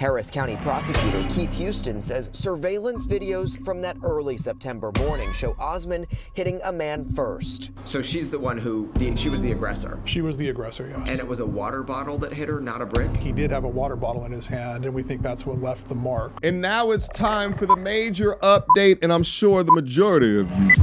Harris County prosecutor Keith Houston says surveillance videos from that early September morning show Osmon hitting a man first. So she's the one she was the aggressor? She was the aggressor, yes. And it was a water bottle that hit her, not a brick? He did have a water bottle in his hand, and we think that's what left the mark. And now it's time for the major update, and I'm sure the majority of you.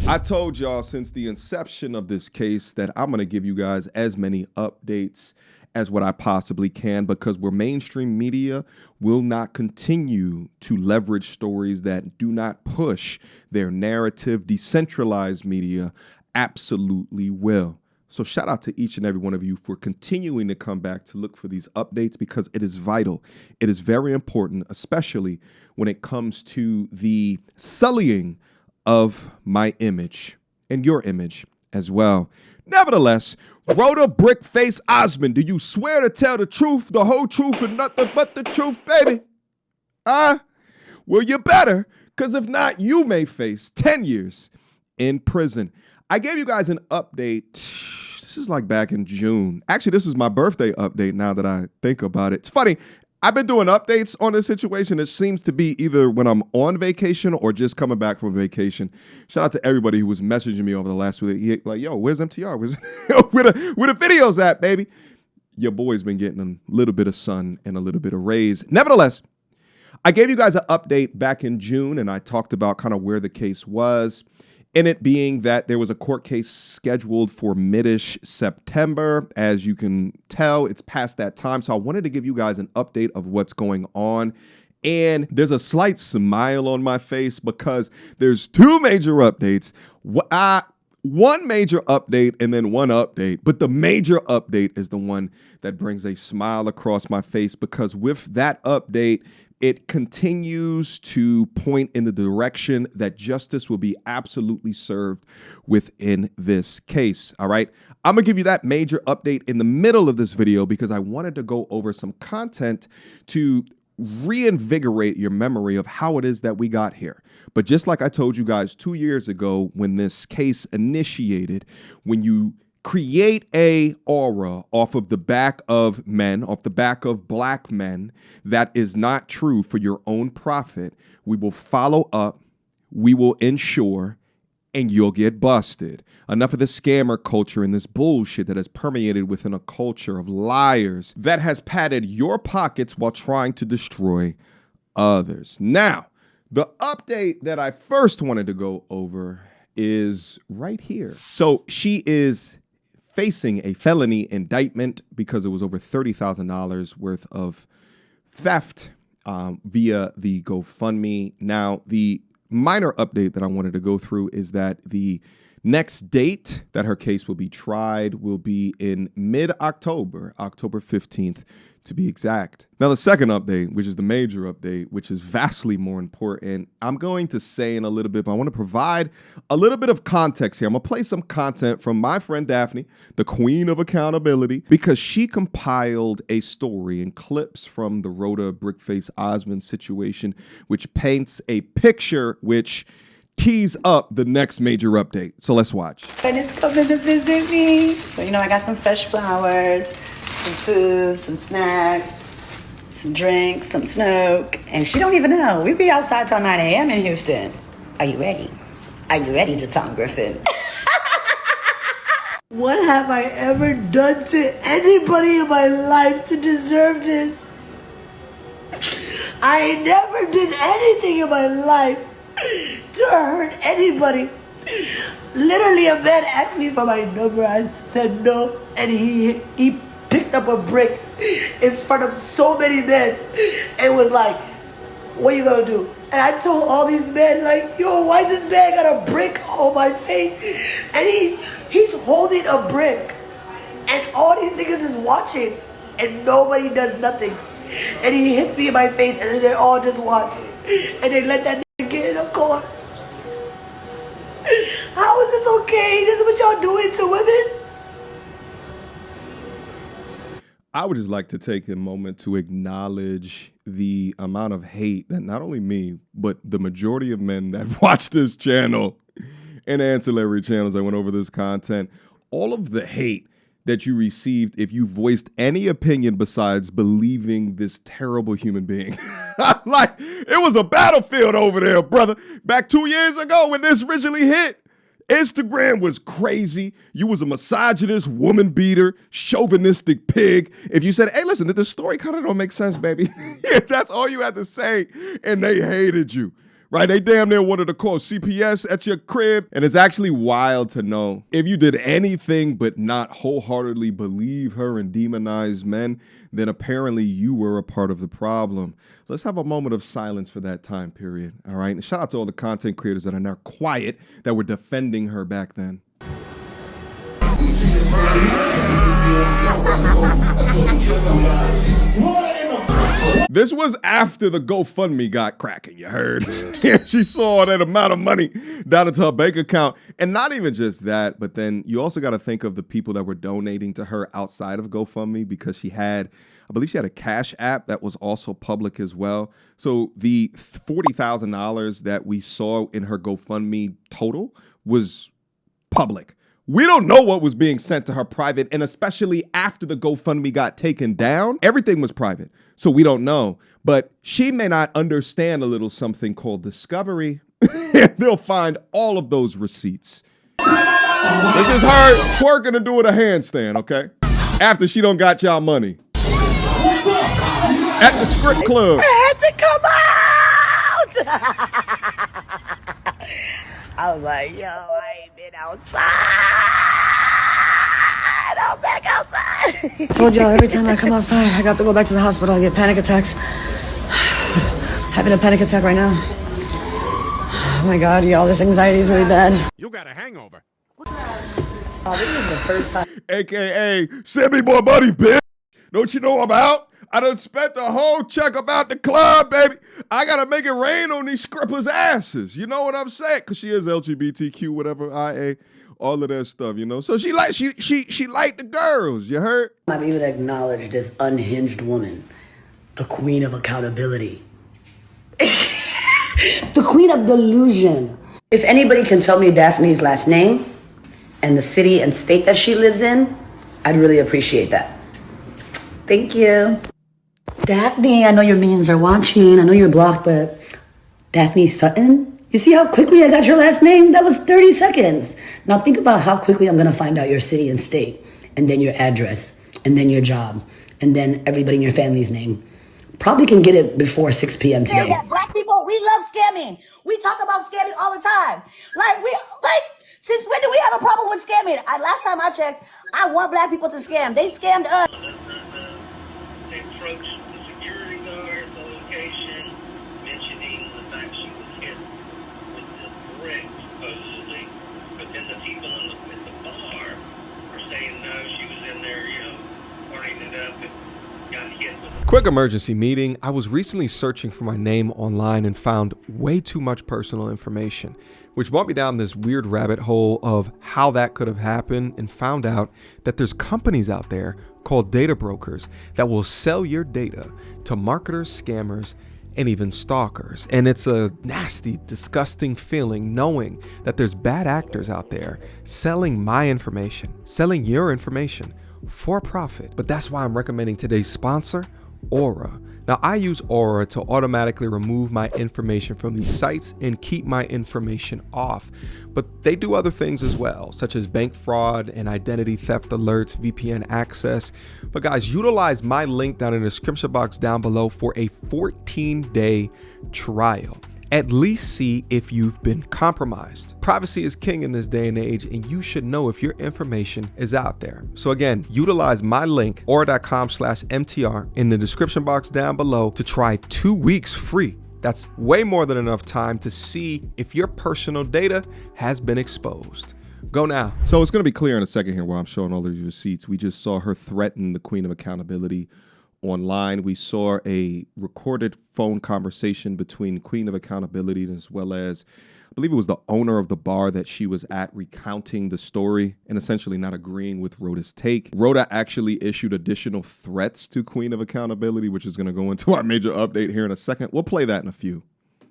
I told y'all since the inception of this case that I'm gonna give you guys as many updates as what I possibly can, because where mainstream media will not continue to leverage stories that do not push their narrative, decentralized media absolutely will. So shout out to each and every one of you for continuing to come back to look for these updates, because it is vital. It is very important, especially when it comes to the sullying of my image and your image as well. Nevertheless, Roda, BrickFace, Osmon, do you swear to tell the truth, the whole truth, and nothing but the truth, baby? Well, you better, because if not, you may face 10 years in prison. I gave you guys an update. This is like back in June. Actually, this is my birthday update now that I think about it. It's funny. I've been doing updates on this situation. It seems to be either when I'm on vacation or just coming back from vacation. Shout out to everybody who was messaging me over the last week. Like, yo, where's MTR? Where the videos at, baby? Your boy's been getting a little bit of sun and a little bit of rays. Nevertheless, I gave you guys an update back in June, and I talked about kind of where the case was. In it being that there was a court case scheduled for mid-ish September. As you can tell, it's past that time. So I wanted to give you guys an update of what's going on. And there's a slight smile on my face because there's two major updates. One major update and then one update. But the major update is the one that brings a smile across my face, because with that update, it continues to point in the direction that justice will be absolutely served within this case. All right. I'm going to give you that major update in the middle of this video because I wanted to go over some content to reinvigorate your memory of how it is that we got here. But just like I told you guys 2 years ago when this case initiated, when you create a aura off of the back of men, off the back of black men, that is not true for your own profit, we will follow up, we will ensure, and you'll get busted. Enough of the scammer culture and this bullshit that has permeated within a culture of liars that has padded your pockets while trying to destroy others. Now, the update that I first wanted to go over is right here. So she is facing a felony indictment because it was over $30,000 worth of theft via the GoFundMe. Now, the minor update that I wanted to go through is that the next date that her case will be tried will be in mid-October, October 15th to be exact. Now, the second update, which is the major update, which is vastly more important, I'm going to say in a little bit, but I want to provide a little bit of context here. I'm going to play some content from my friend Daphne, the queen of accountability, because she compiled a story and clips from the Roda, BrickFace, Osmon situation, which paints a picture which tees up the next major update. So let's watch. And it's coming to visit me. So, I got some fresh flowers, some food, some snacks, some drinks, some smoke. And she don't even know. We be outside till 9 a.m. in Houston. Are you ready? Are you ready, Jaton Griffin? What have I ever done to anybody in my life to deserve this? I never did anything in my life to hurt anybody. Literally, a man asked me for my number. I said no, and he picked up a brick in front of so many men and was like, what are you gonna do? And I told all these men, like, yo, why this man got a brick on my face? And he's holding a brick, and all these niggas is watching, and nobody does nothing. And he hits me in my face, and then they all just watch, and they let that nigga get in a corner. How is this okay? This is what y'all doing to women? I would just like to take a moment to acknowledge the amount of hate that not only me, but the majority of men that watch this channel and ancillary channels that went over this content, all of the hate that you received if you voiced any opinion besides believing this terrible human being. Like, it was a battlefield over there, brother. Back 2 years ago when this originally hit, Instagram was crazy. You was a misogynist, woman beater, chauvinistic pig. If you said, hey, listen, this story kind of don't make sense, baby. That's all you had to say, and they hated you. Right? They damn near wanted to call CPS at your crib. And it's actually wild to know if you did anything but not wholeheartedly believe her and demonize men, then apparently you were a part of the problem. Let's have a moment of silence for that time period. All right. And shout out to all the content creators that are now quiet that were defending her back then. This was after the GoFundMe got cracking, you heard? She saw that amount of money down into her bank account. And not even just that, but then you also got to think of the people that were donating to her outside of GoFundMe, because she had, I believe she had a CashApp that was also public as well. So the $40,000 that we saw in her GoFundMe total was public. We don't know what was being sent to her private, and especially after the GoFundMe got taken down, everything was private. So we don't know, but she may not understand a little something called discovery. They'll find all of those receipts. This is her twerking and doing a handstand, okay? After she don't got y'all money. At the strip club. I had to come out! I was like, yo, I ain't been outside. I'm back outside. I told y'all every time I come outside, I got to go back to the hospital and get panic attacks. Having a panic attack right now. Oh my God, y'all, this anxiety is really bad. You got a hangover. Oh, this is the first time. AKA, send me more money, bitch. Don't you know I'm out? I done spent the whole check about the club, baby. I gotta make it rain on these scrippers' asses. You know what I'm saying? Cause she is LGBTQ, whatever, IA, all of that stuff, you know. So she liked the girls, you heard? I've even acknowledged this unhinged woman, the queen of accountability. The queen of delusion. If anybody can tell me Daphne's last name and the city and state that she lives in, I'd really appreciate that. Thank you. Daphne, I know your minions are watching. I know you're blocked, but Daphne Sutton? You see how quickly I got your last name? That was 30 seconds. Now think about how quickly I'm gonna find out your city and state, and then your address, and then your job, and then everybody in your family's name. Probably can get it before 6 p.m. today. Yeah, black people, we love scamming. We talk about scamming all the time. Since when do we have a problem with scamming? Last time I checked, I want black people to scam. They scammed us. They approached the security guard at the location, mentioning the fact she was hit with the brick, supposedly. But then the people at the bar are saying, no, she was in there, partying it up and got hit with it. Quick emergency meeting. I was recently searching for my name online and found way too much personal information, which brought me down this weird rabbit hole of how that could have happened, and found out that there's companies out there called data brokers that will sell your data to marketers, scammers, and even stalkers. And it's a nasty, disgusting feeling knowing that there's bad actors out there selling my information, selling your information for profit. But that's why I'm recommending today's sponsor, Aura. Now, I use Aura to automatically remove my information from these sites and keep my information off. But they do other things as well, such as bank fraud and identity theft alerts, VPN access. But guys, utilize my link down in the description box down below for a 14-day trial. At least see if you've been compromised. Privacy is king in this day and age, and you should know if your information is out there. So again, utilize my link, aura.com/MTR, in the description box down below to try 2 weeks free. That's way more than enough time to see if your personal data has been exposed. Go now. So it's going to be clear in a second here while I'm showing all these receipts. We just saw her threaten the queen of accountability online. We saw a recorded phone conversation between Queen of Accountability as well as, I believe it was the owner of the bar that she was at, recounting the story and essentially not agreeing with Roda's take. Roda actually issued additional threats to Queen of Accountability, which is going to go into our major update here in a second. We'll play that in a few.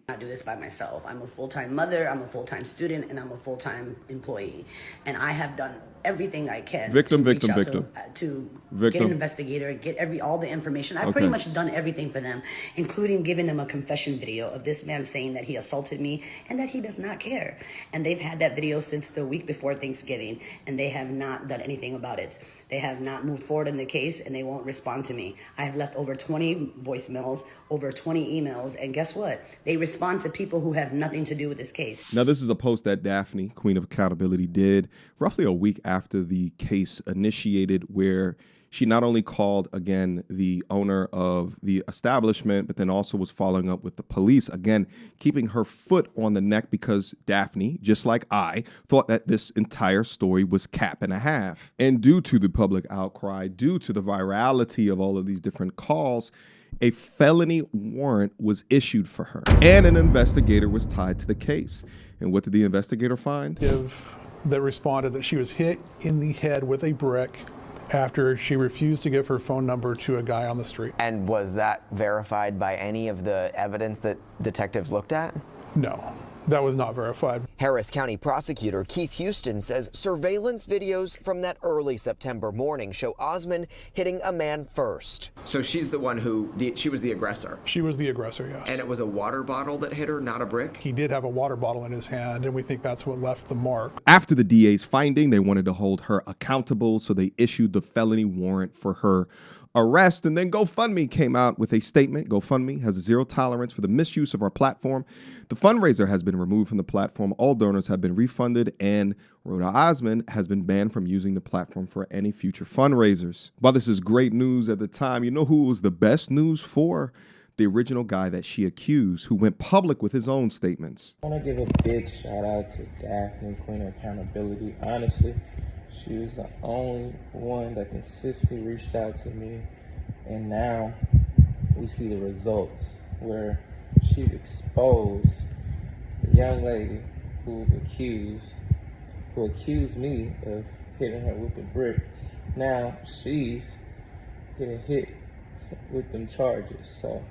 I do this by myself. I'm a full-time mother, I'm a full-time student, and I'm a full-time employee. And I have done everything I can Victim, to reach victim, out victim. to get Victim. an investigator, get all the information. I've Okay. pretty much done everything for them, including giving them a confession video of this man saying that he assaulted me and that he does not care. And they've had that video since the week before Thanksgiving, and they have not done anything about it. They have not moved forward in the case, and they won't respond to me. I have left over 20 voicemails, over 20 emails, and guess what? They respond to people who have nothing to do with this case. Now, this is a post that Daphne, Queen of Accountability, did roughly a week after the case initiated, where she not only called, again, the owner of the establishment, but then also was following up with the police, again, keeping her foot on the neck because Daphne, just like I, thought that this entire story was cap and a half. And due to the public outcry, due to the virality of all of these different calls, a felony warrant was issued for her, and an investigator was tied to the case. And what did the investigator find? That responded that she was hit in the head with a brick after she refused to give her phone number to a guy on the street. And was that verified by any of the evidence that detectives looked at? No, that was not verified. Harris County prosecutor Keith Houston says surveillance videos from that early September morning show Osmon hitting a man first. So she's the one she was the aggressor. She was the aggressor, yes. And it was a water bottle that hit her, not a brick? He did have a water bottle in his hand, and we think that's what left the mark. After the DA's finding, they wanted to hold her accountable, so they issued the felony warrant for her arrest. And then GoFundMe came out with a statement. GoFundMe has a zero tolerance for the misuse of our platform. The fundraiser has been removed from the platform. All donors have been refunded, and Roda Osmon has been banned from using the platform for any future fundraisers. While this is great news at the time, you know who was the best news for? The original guy that she accused, who went public with his own statements. I want to give a big shout out to Daphne, Queen of Accountability. Honestly, she was the only one that consistently reached out to me, and now we see the results where she's exposed the young lady who accused me of hitting her with the brick. Now she's getting hit with them charges, so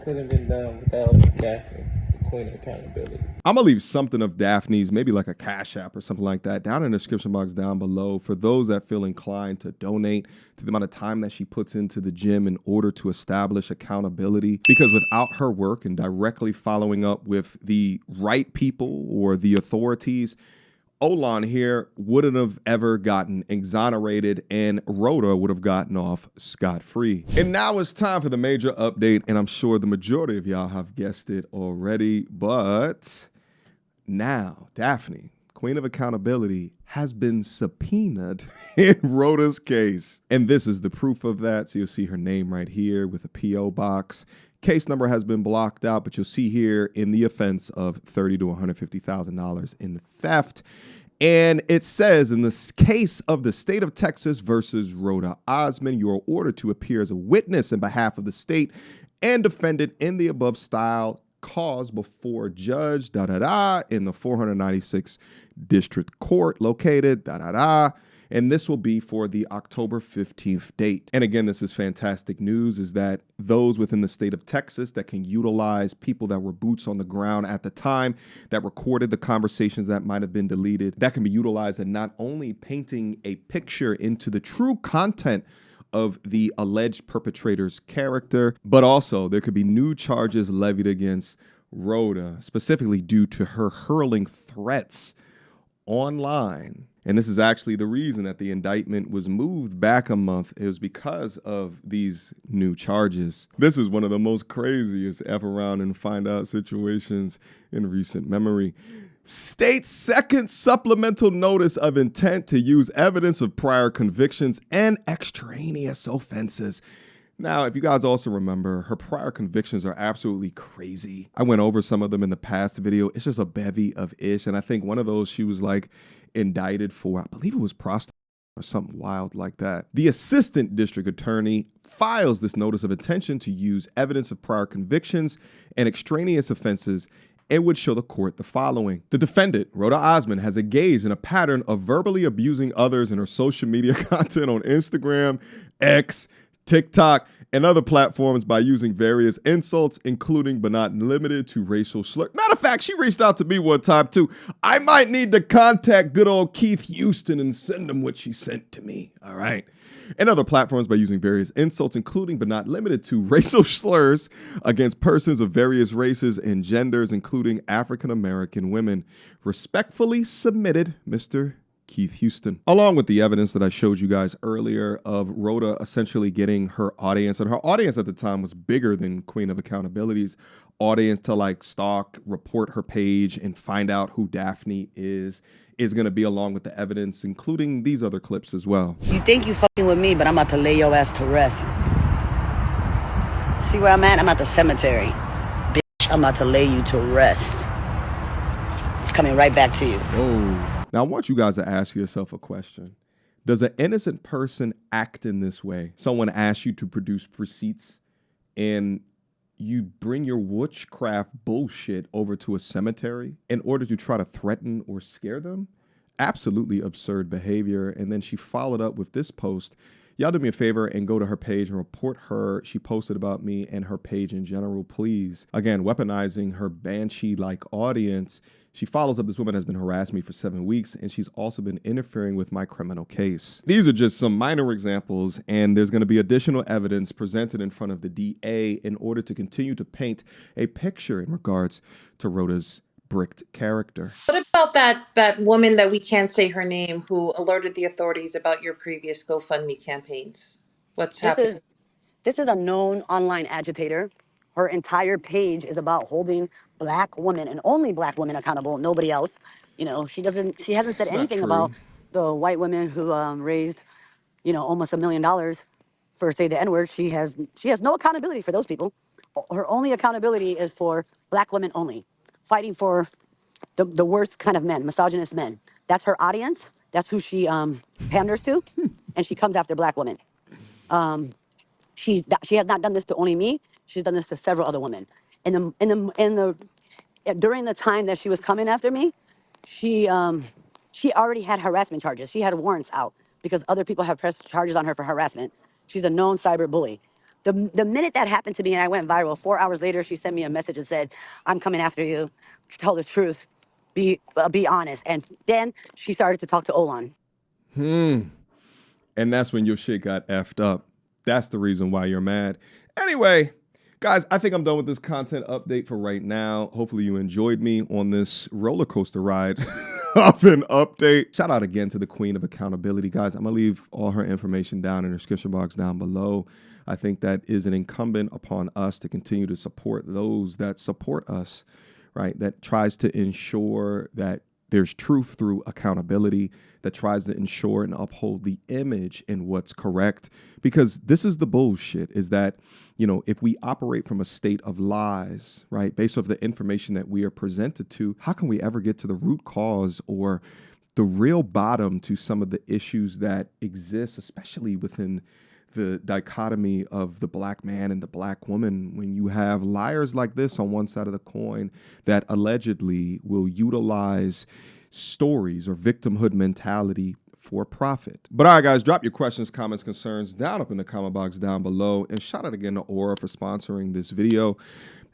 couldn't have been done without Daphne, the Queen of Accountability. I'm gonna leave something of Daphne's, maybe like a CashApp or something like that, down in the description box down below for those that feel inclined to donate to the amount of time that she puts into the gym in order to establish accountability. Because without her work and directly following up with the right people or the authorities, Olan here wouldn't have ever gotten exonerated, and Roda would have gotten off scot-free. And now it's time for the major update, and I'm sure the majority of y'all have guessed it already, but now Daphne, Queen of Accountability, has been subpoenaed in Roda's case. And this is the proof of that. So you'll see her name right here with a P.O. box. Case number has been blocked out, but you'll see here in the offense of $30,000 to $150,000 in theft. And it says, in this case of the state of Texas versus Roda Osmon, you are ordered to appear as a witness in behalf of the state and defendant in the above style cause before Judge in the 496 District Court located and this will be for the October 15th date. And again, this is fantastic news, is that those within the state of Texas that can utilize people that were boots on the ground at the time, that recorded the conversations that might have been deleted, that can be utilized in not only painting a picture into the true content of the alleged perpetrator's character, but also there could be new charges levied against Roda, specifically due to her hurling threats online. And this is actually the reason that the indictment was moved back a month. It was because of these new charges. This is one of the most craziest F around and find out situations in recent memory. State's second supplemental notice of intent to use evidence of prior convictions and extraneous offenses. Now, if you guys also remember, her prior convictions are absolutely crazy. I went over some of them in the past video. It's just a bevy of ish. And I think one of those she was like indicted for, I believe it was prostitution or something wild like that. The assistant district attorney files this notice of intention to use evidence of prior convictions and extraneous offenses and would show the court the following. The defendant, Roda Osmon, has engaged in a pattern of verbally abusing others in her social media content on Instagram, X, TikTok, and other platforms by using various insults, including but not limited to racial slurs. Matter of fact, she reached out to me one time too. I might need to contact good old Keith Houston and send him what she sent to me. All right. And other platforms by using various insults, including but not limited to racial slurs against persons of various races and genders, including African American women. Respectfully submitted, Mr. Keith Houston. Along with the evidence that I showed you guys earlier of Roda essentially getting her audience, and her audience at the time was bigger than Queen of Accountability's audience, to like stalk, report her page, and find out who Daphne is going to be along with the evidence, including these other clips as well. You think you fucking with me, but I'm about to lay your ass to rest. See where I'm at? I'm at the cemetery. Bitch, I'm about to lay you to rest. It's coming right back to you. Oh. Now I want you guys to ask yourself a question. Does an innocent person act in this way? Someone asks you to produce receipts and you bring your witchcraft bullshit over to a cemetery in order to try to threaten or scare them? Absolutely absurd behavior. And then she followed up with this post. Y'all do me a favor and go to her page and report her. She posted about me and her page in general, please. Again, weaponizing her banshee-like audience. She follows up, this woman has been harassing me for 7 weeks, and she's also been interfering with my criminal case. These are just some minor examples, and there's going to be additional evidence presented in front of the DA in order to continue to paint a picture in regards to Roda's bricked character. What about that woman that we can't say her name who alerted the authorities about your previous GoFundMe campaigns? What's happening? This is a known online agitator. Her entire page is about holding Black women and only Black women accountable, nobody else. You know, she hasn't said anything about the white women who raised, almost $1 million for say the N-word. She has no accountability for those people. Her only accountability is for Black women only, fighting for the worst kind of men, misogynist men. That's her audience. That's who she panders to, and she comes after Black women. She has not done this to only me. She's done this to several other women. During the time that she was coming after me, she already had harassment charges. She had warrants out because other people have pressed charges on her for harassment. She's a known cyber bully. The minute that happened to me and I went viral, 4 hours later, she sent me a message and said, "I'm coming after you. Tell the truth. Be honest." And then she started to talk to Olan. And that's when your shit got effed up. That's the reason why you're mad. Anyway, guys, I think I'm done with this content update for right now. Hopefully you enjoyed me on this roller coaster ride of an update. Shout out again to the Queen of Accountability. Guys, I'm going to leave all her information down in the description box down below. I think that is an incumbent upon us to continue to support those that support us, right? That tries to ensure that there's truth through accountability, that tries to ensure and uphold the image in what's correct. Because this is the bullshit, is that, if we operate from a state of lies, right, based off the information that we are presented to, how can we ever get to the root cause or the real bottom to some of the issues that exist, especially within the dichotomy of the Black man and the Black woman, when you have liars like this on one side of the coin that allegedly will utilize stories or victimhood mentality for profit. But all right, guys, drop your questions, comments, concerns down up in the comment box down below. And shout out again to Aura for sponsoring this video.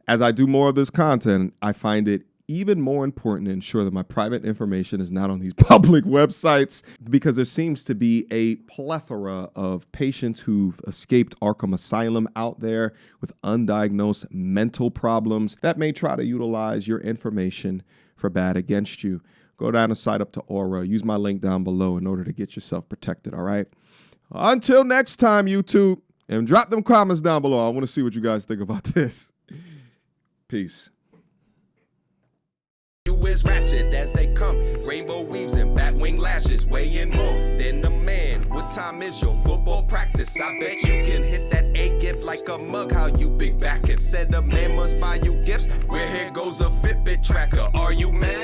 As I do more of this content, I find it even more important to ensure that my private information is not on these public websites, because there seems to be a plethora of patients who've escaped Arkham Asylum out there with undiagnosed mental problems that may try to utilize your information for bad against you. Go down and sign up to Aura. Use my link down below in order to get yourself protected, all right? Until next time, YouTube, and drop them comments down below. I want to see what you guys think about this. Peace. Is ratchet as they come, rainbow weaves and batwing lashes, weighing more than a man. What time is your football practice? I bet you can hit that A gift like a mug. How you big back and said a man must buy you gifts. Where here goes a Fitbit tracker? Are you mad?